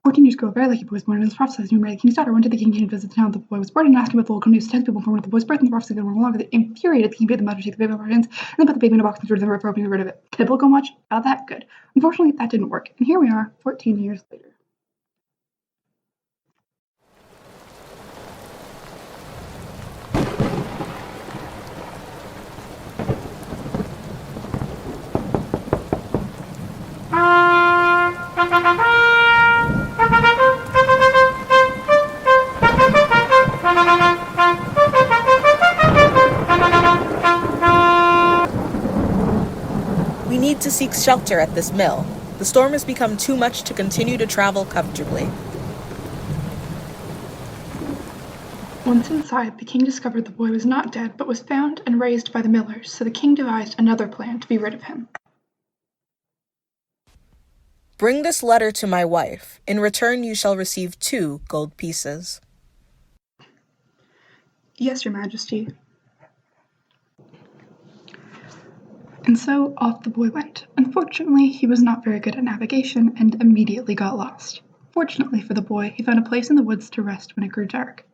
14 years ago, a very lucky boy was born, and it was prophesied he would marry the king's daughter. One day the king came to visit the town the boy was born in and asked him about the local news. 10 people informed of the boy's birth, and the prophecy that went along with it infuriated the king, bade the mother take the baby off her hands, and then put the baby in a box and threw it in the river, hoping to get rid of it. Did Bill go much? About that? Good. Unfortunately, that didn't work, and here we are, 14 years later. We need to seek shelter at this mill. The storm has become too much to continue to travel comfortably. Once inside, the king discovered the boy was not dead, but was found and raised by the millers, so the king devised another plan to be rid of him. Bring this letter to my wife. In return, you shall receive 2 gold pieces. Yes, your majesty. And so off the boy went. Unfortunately, he was not very good at navigation and immediately got lost. Fortunately for the boy, he found a place in the woods to rest when it grew dark.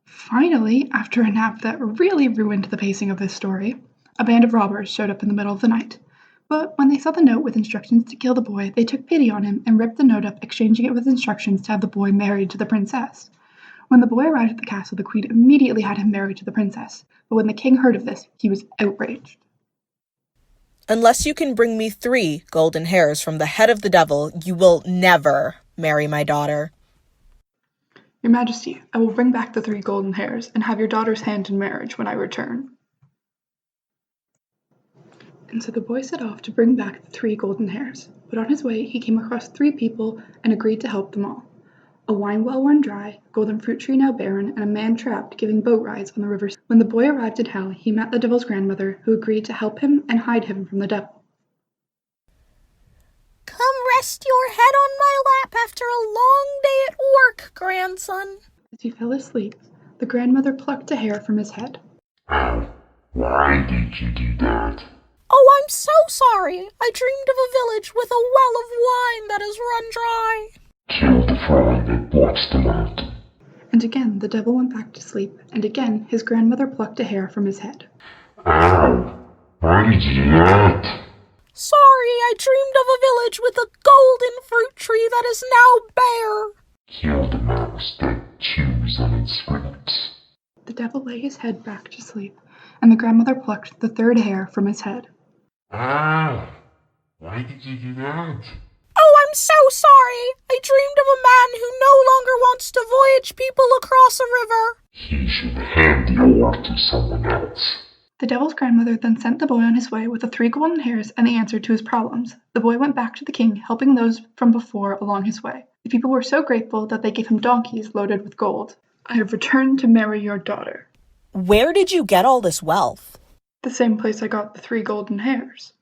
Finally, after a nap that really ruined the pacing of this story, a band of robbers showed up in the middle of the night. But when they saw the note with instructions to kill the boy, they took pity on him and ripped the note up, exchanging it with instructions to have the boy married to the princess. When the boy arrived at the castle, the queen immediately had him married to the princess, but when the king heard of this, he was outraged. Unless you can bring me 3 golden hairs from the head of the devil, you will never marry my daughter. Your Majesty, I will bring back the 3 golden hairs and have your daughter's hand in marriage when I return. And so the boy set off to bring back the 3 golden hairs, but on his way he came across 3 people and agreed to help them all. A wine well run dry, a golden fruit tree now barren, and a man trapped giving boat rides on the river. When the boy arrived in hell, he met the devil's grandmother, who agreed to help him and hide him from the devil. Come rest your head on my lap after a long day at work, grandson. As he fell asleep, the grandmother plucked a hair from his head. Oh, why did you do that? Oh, I'm so sorry. I dreamed of a village with a well of wine that has run dry. Kill the frog that blocks the mountain. And again the devil went back to sleep, and again his grandmother plucked a hair from his head. Ow! Why did you do that? Sorry, I dreamed of a village with a golden fruit tree that is now bare. Kill the mouse that chews on its fruits. The devil lay his head back to sleep, and the grandmother plucked the 3rd hair from his head. Ow! Why did you do that? Oh, I'm so sorry. I dreamed of a man who no longer wants to voyage people across a river. He should hand the oar to someone else. The devil's grandmother then sent the boy on his way with the 3 golden hairs and the answer to his problems. The boy went back to the king, helping those from before along his way. The people were so grateful that they gave him donkeys loaded with gold. I have returned to marry your daughter. Where did you get all this wealth? The same place I got the 3 golden hairs.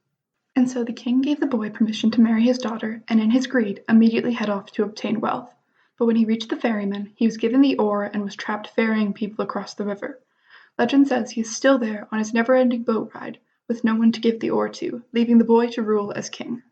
And so the king gave the boy permission to marry his daughter, and in his greed immediately head off to obtain wealth. But when he reached the ferryman, he was given the oar and was trapped ferrying people across the river. Legend says he is still there on his never-ending boat ride, with no one to give the oar to, leaving the boy to rule as king.